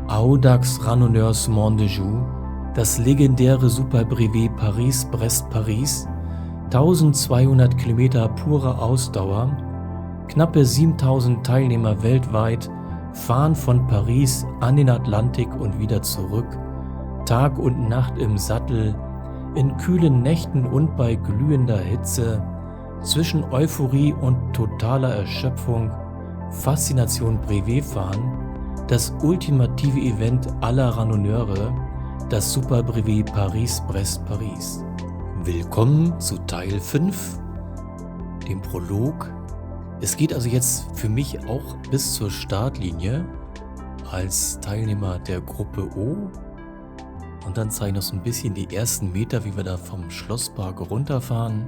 Audax Randonneurs Mondejoux, das legendäre Superbrevet Paris-Brest-Paris, 1200 Kilometer pure Ausdauer, knappe 7000 Teilnehmer weltweit, fahren von Paris an den Atlantik und wieder zurück, Tag und Nacht im Sattel, in kühlen Nächten und bei glühender Hitze, zwischen Euphorie und totaler Erschöpfung, Faszination Brevetfahren, das ultimative Event aller Randonneure, das Superbrevet Paris-Brest-Paris. Willkommen zu Teil 5, dem Prolog. Es geht also jetzt für mich auch bis zur Startlinie als Teilnehmer der Gruppe O. Und dann zeige ich noch so ein bisschen die ersten Meter, wie wir da vom Schlosspark runterfahren.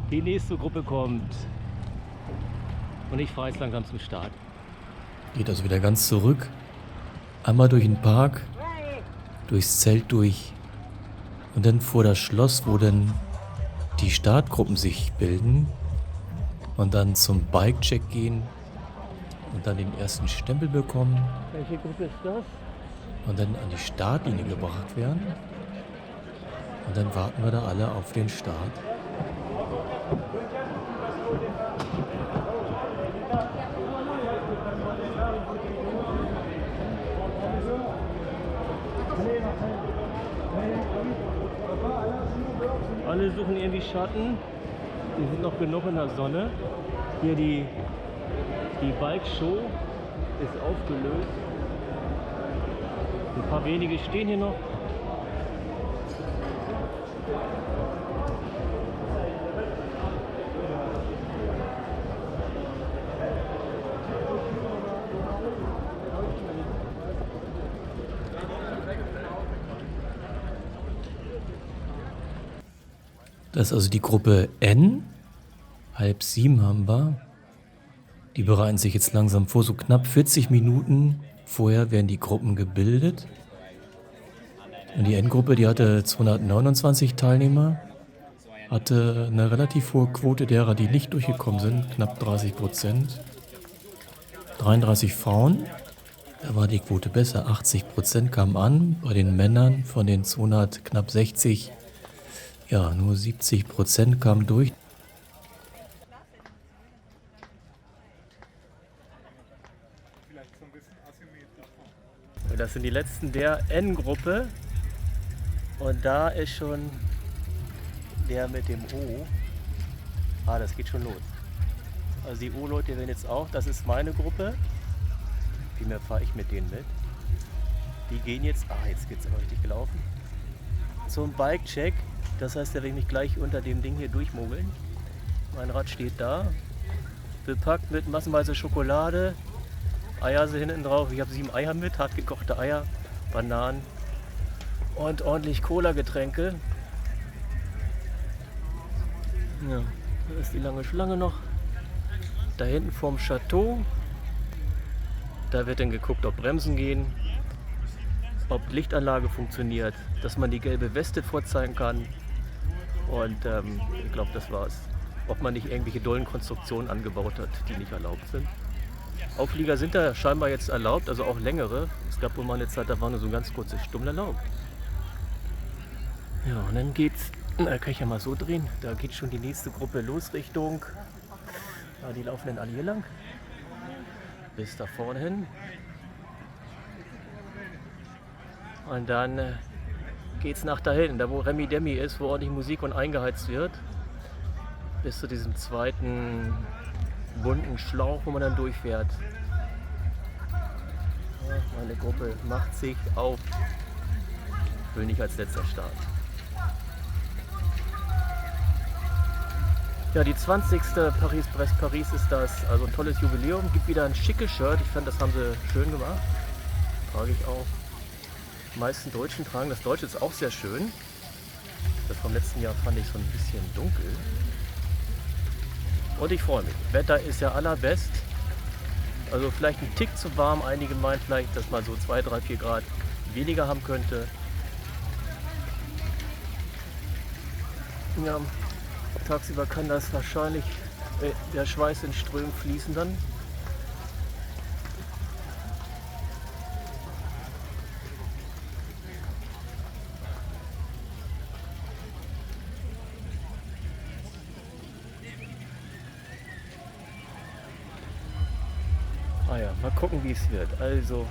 Die nächste Gruppe kommt und ich fahre jetzt langsam zum Start. Geht also wieder ganz zurück. Einmal durch den Park, durchs Zelt durch und dann vor das Schloss, wo dann die Startgruppen sich bilden und dann zum Bike-Check gehen und dann den ersten Stempel bekommen. Welche Gruppe ist das? Und dann an die Startlinie gebracht werden. Und dann warten wir da alle auf den Start. Alle suchen irgendwie Schatten. Die sind noch genug in der Sonne. Hier die Bike-Show ist aufgelöst. Ein paar wenige stehen hier noch. Das ist also die Gruppe N. 6:30 haben wir. Die bereiten sich jetzt langsam vor. So knapp 40 Minuten vorher werden die Gruppen gebildet. Und die N-Gruppe, die hatte 229 Teilnehmer. Hatte eine relativ hohe Quote derer, die nicht durchgekommen sind. Knapp 30%. 33 Frauen. Da war die Quote besser. 80% kamen an. Bei den Männern von den 200 knapp 60. Ja, nur 70% kamen durch. Das sind die letzten der N-Gruppe. Und da ist schon der mit dem O. Das geht schon los. Also die O-Leute werden jetzt auch, das ist meine Gruppe. Vielmehr fahre ich mit denen mit. Die gehen jetzt, jetzt geht's aber richtig gelaufen, zum Bike-Check. Das heißt, da werde ich mich gleich unter dem Ding hier durchmogeln. Mein Rad steht da, bepackt mit massenweise Schokolade, Eier sind hinten drauf. Ich habe 7 Eier mit, hart gekochte Eier, Bananen und ordentlich Cola-Getränke. Ja, da ist die lange Schlange noch. Da hinten vorm Chateau. Da wird dann geguckt, ob Bremsen gehen, ob Lichtanlage funktioniert, dass man die gelbe Weste vorzeigen kann. Und ich glaube, das war's. Ob man nicht irgendwelche dollen Konstruktionen angebaut hat, die nicht erlaubt sind. Auflieger sind da scheinbar jetzt erlaubt, also auch längere. Es gab wohl mal eine Zeit, da war nur so ein ganz kurzes Stummel erlaubt. Ja, und dann geht's, kann ich ja mal so drehen, da geht schon die nächste Gruppe los Richtung, die laufen dann alle hier lang, bis da vorne hin. Und dann geht's nach dahin, da wo Remi Demi ist, wo ordentlich Musik und eingeheizt wird, bis zu diesem zweiten bunten Schlauch, wo man dann durchfährt. Ja, meine Gruppe macht sich auf, will nicht als letzter Start. Ja, die 20. Paris-Brest-Paris ist das, also ein tolles Jubiläum, gibt wieder ein schickes Shirt, ich fand, das haben sie schön gemacht, trage ich auch. Die meisten Deutschen tragen, das Deutsche ist auch sehr schön, das vom letzten Jahr fand ich so ein bisschen dunkel. Und ich freue mich. Wetter ist ja allerbest. Also vielleicht ein Tick zu warm. Einige meinen vielleicht, dass man so 2, 3, 4 Grad weniger haben könnte. Ja, tagsüber kann das wahrscheinlich Der Schweiß in Strömen fließen dann. Ah ja, mal gucken, wie es wird. Also,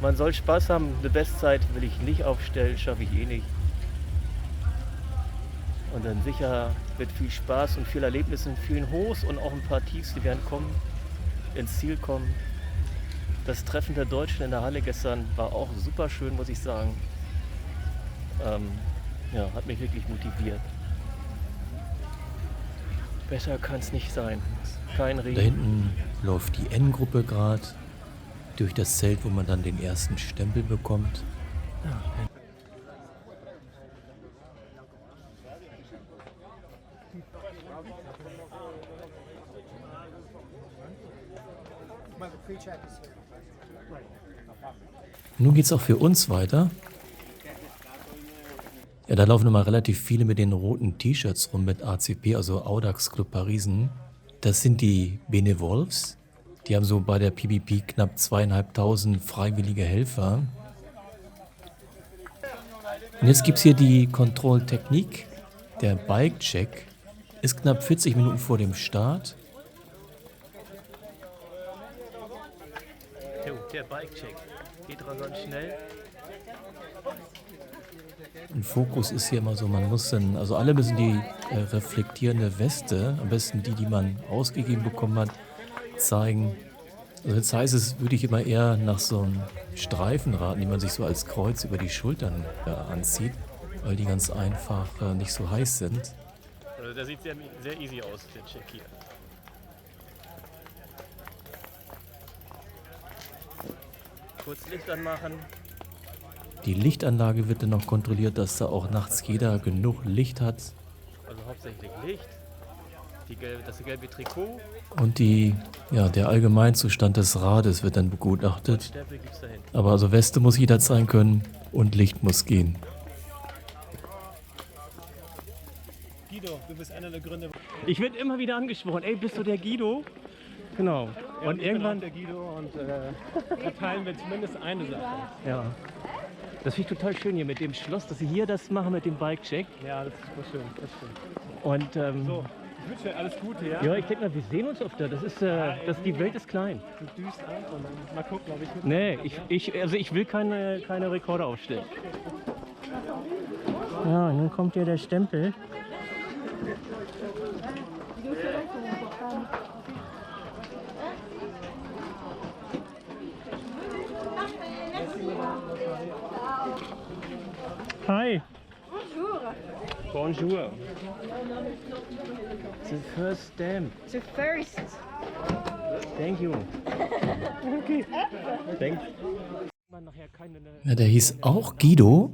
man soll Spaß haben. Eine Bestzeit will ich nicht aufstellen, schaffe ich eh nicht. Und dann sicher wird viel Spaß und viel Erlebnis in vielen Hochs und auch ein paar Tiefs, die werden kommen, ins Ziel kommen. Das Treffen der Deutschen in der Halle gestern war auch super schön, muss ich sagen. Ja, hat mich wirklich motiviert. Besser kann es nicht sein. Kein Regen. Da hinten läuft die N-Gruppe gerade durch das Zelt, wo man dann den ersten Stempel bekommt. Ja. Nun geht's auch für uns weiter. Ja, da laufen immer relativ viele mit den roten T-Shirts rum mit ACP, also Audax Club Parisen. Das sind die Benevolves. Die haben so bei der PBP knapp 2.500 freiwillige Helfer. Und jetzt gibt's hier die Kontrolltechnik. Der Bike-Check ist knapp 40 Minuten vor dem Start. Der Bike-Check geht rasant schnell. Ein Fokus ist hier immer so, man muss dann, also alle müssen die reflektierende Weste, am besten die man ausgegeben bekommen hat, zeigen. Also jetzt heißt es, würde ich immer eher nach so einem Streifen raten, die man sich so als Kreuz über die Schultern anzieht, weil die ganz einfach nicht so heiß sind. Also der sieht sehr, sehr easy aus, der Check hier. Kurz Licht anmachen. Die Lichtanlage wird dann noch kontrolliert, dass da auch nachts jeder genug Licht hat. Also hauptsächlich Licht, das gelbe Trikot. Und der Allgemeinzustand des Rades wird dann begutachtet. Stempel gibt's dahin. Aber also Weste muss jeder zeigen können und Licht muss gehen. Guido, du bist einer der Gründe. Ich werde immer wieder angesprochen, ey, bist du der Guido? Genau. Ja, Und irgendwann, der Guido und verteilen wir zumindest eine Sache. ja. Das finde ich total schön hier mit dem Schloss, dass sie hier das machen mit dem Bike-Check. Ja, das ist super schön, das stimmt. Und So, ich wünsche dir alles Gute, ja? ja, ich denke mal, wir sehen uns öfter. Das ist, die Welt ist klein. Du düst an und dann mal gucken, ob ich mit. Nee, ich will keine Rekorde aufstellen. Ja, nun kommt hier der Stempel. Hi. Bonjour. The first stamp. The first. Thank you. Okay. Thank Ja, der hieß auch Guido.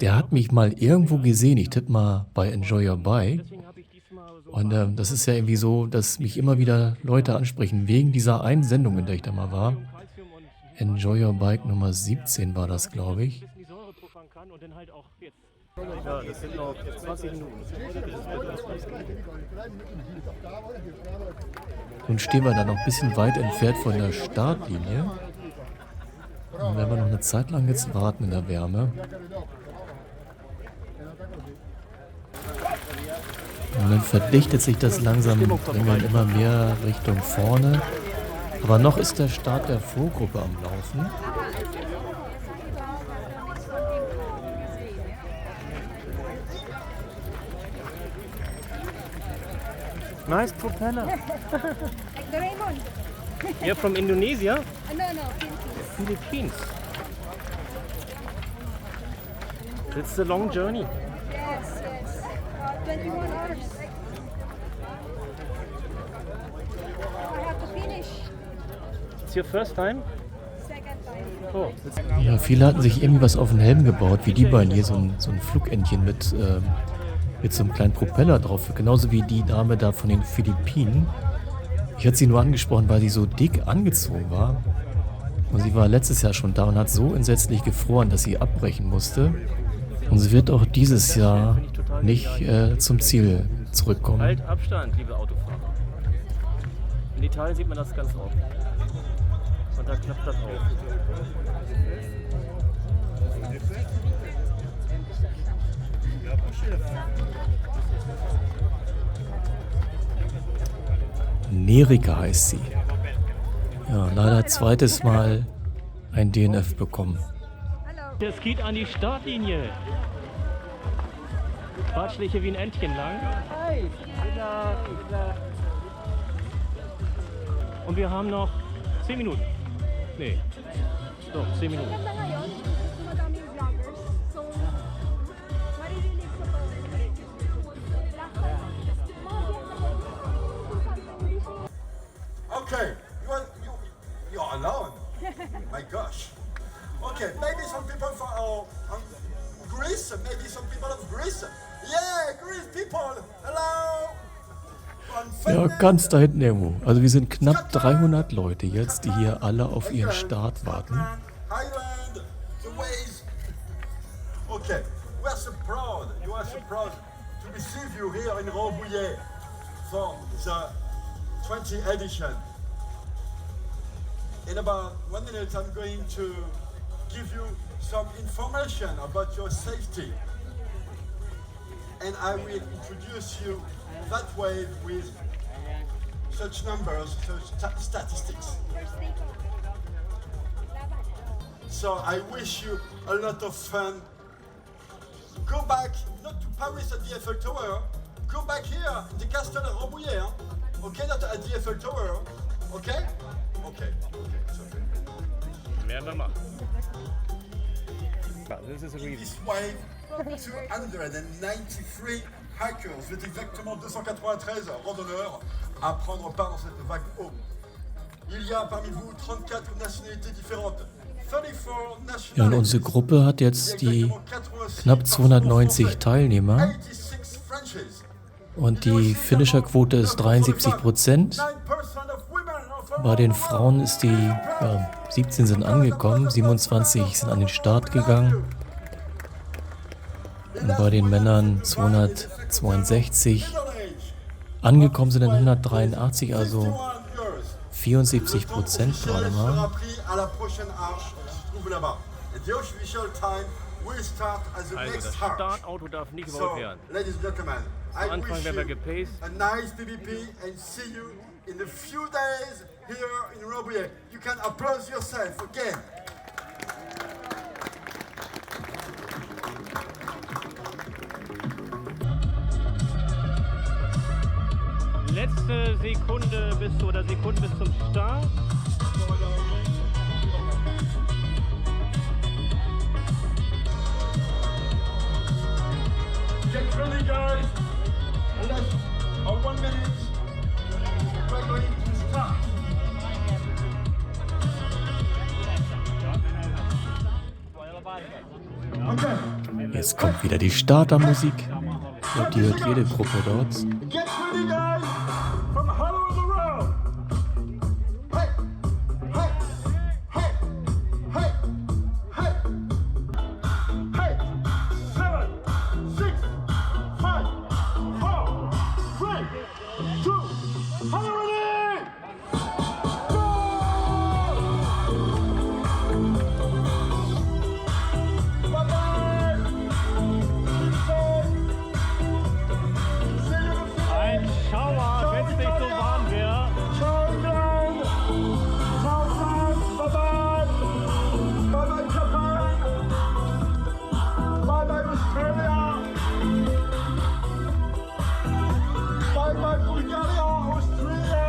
Der hat mich mal irgendwo gesehen. Ich tippe mal bei Enjoy Your Bike. Und das ist ja irgendwie so, dass mich immer wieder Leute ansprechen, wegen dieser einen Sendung, in der ich da mal war. Enjoy Your Bike Nummer 17 war das, glaube ich. Ja, das sind noch 20 Minuten. Nun stehen wir da noch ein bisschen weit entfernt von der Startlinie. Dann werden wir noch eine Zeit lang jetzt warten in der Wärme. Und dann verdichtet sich das langsam, drängeln immer mehr Richtung vorne. Aber noch ist der Start der Vorgruppe am Laufen. Nice propeller. Doraemon. You're from Indonesia? No, Philippines. Philippines. It's a long journey. Yes. 21 hours. I have to finish. It's your first time? Second time. Oh, Ja, viele hatten sich irgendwie was auf den Helm gebaut, wie die beiden hier, so ein Flugentchen mit so einem kleinen Propeller drauf, genauso wie die Dame da von den Philippinen. Ich hatte sie nur angesprochen, weil sie so dick angezogen war. Und sie war letztes Jahr schon da und hat so entsetzlich gefroren, dass sie abbrechen musste. Und sie wird auch dieses Jahr nicht zum Ziel zurückkommen. halt Abstand, liebe Autofahrer. Italien sieht man das ganz oft. Und da klappt das auch. Nerika heißt sie. Ja, leider zweites Mal ein DNF bekommen. Das geht an die Startlinie. Watschliche wie ein Entchen lang. Und wir haben noch 10 Minuten. Nee. Doch, 10 Minuten. Maganda ngayon, madaming vloggers. So, maririnig ko to. Last time, Okay, you're alone. My gosh. Okay, maybe some people from Greece, maybe some people of Greece. Yeah, Greece people. Hello. Ja, ganz da hinten irgendwo. Also wir sind knapp 300 Leute jetzt, die hier alle auf ihren Start warten. Highland, the ways. Okay, we are so proud. You are so proud to receive you here in Rambouillet for the 20th edition. In about 1 minute, I'm going to give you some information about your safety. And I will introduce you that way with such numbers, such statistics. So I wish you a lot of fun. Go back, not to Paris at the Eiffel Tower, go back here, in the Castle of Rambouillet, hein? Okay, not at the Eiffel Tower, okay? Okay, it's okay. Werden wir machen. Das ist In this wave, 293 hikers, vous êtes exactement 293 randonneurs à prendre part dans cette vague haut. Il y a parmi vous 34 nationalités différentes. 34 Ja, und nationalities. unsere Gruppe hat jetzt die knapp 290 Teilnehmer 86 Frenchies. und die Finisherquote ist 73%. 9% of women of Bei den Frauen ist die, 17 sind angekommen, 27 sind an den Start gegangen. Und bei den Männern 262. Angekommen sind dann 183, also 74% gerade mal. Also das Startauto darf nicht überholt werden. Am Anfang werden wir gepaced. A nice PvP and see you in a few days here in Rambouillet. You can applaud yourself again. Letzte Sekunde Sekunden bis zum Start. Get ready, guys. Less of 1 minute. We're going to start. Okay. Jetzt kommt wieder die Startermusik. Und die hört jede Gruppe dort. Get ready, guys. From all over the world. Hey, hey, hey, hey, hey, hey. 7, 6, 5, 4, 3, 2, are you ready? Go! Bye-bye. Ein Schauer, wenn es nicht so warm wäre. Ciao, England. Ciao, France. Bye-bye. Bye-bye, Japan. Bye-bye, Australia. Bye-bye, Bulgaria, Austria,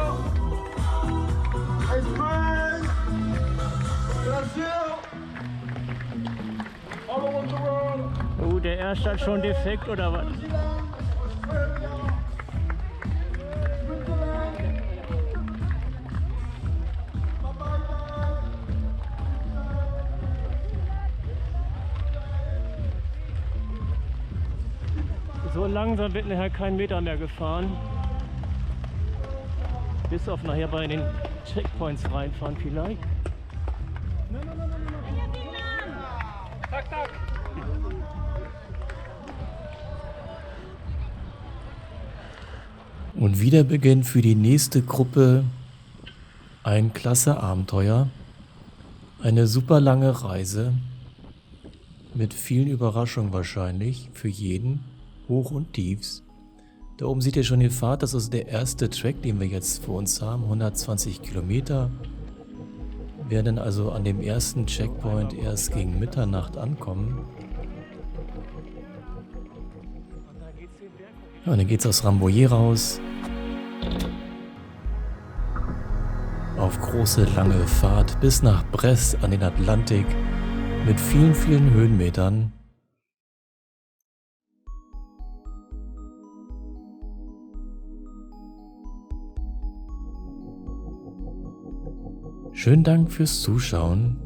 Spain, Brazil, all over the world, Der erste hat schon defekt oder was? New Zealand, Australia, Switzerland. Bye-bye. So langsam wird nachher kein Meter mehr gefahren. Bis auf nachher bei den Checkpoints reinfahren vielleicht. Tak, tak. Und wieder beginnt für die nächste Gruppe Ein klasse Abenteuer, eine super lange Reise, mit vielen Überraschungen wahrscheinlich, für jeden, Hoch und Tiefs. Da oben seht ihr schon den Pfad, das ist der erste Track, den wir jetzt vor uns haben, 120 Kilometer. Wir werden also an dem ersten Checkpoint erst gegen Mitternacht ankommen. Ja, und dann geht's aus Rambouillet raus. Auf große, lange Fahrt bis nach Brest an den Atlantik mit vielen, vielen Höhenmetern. Schönen Dank fürs Zuschauen.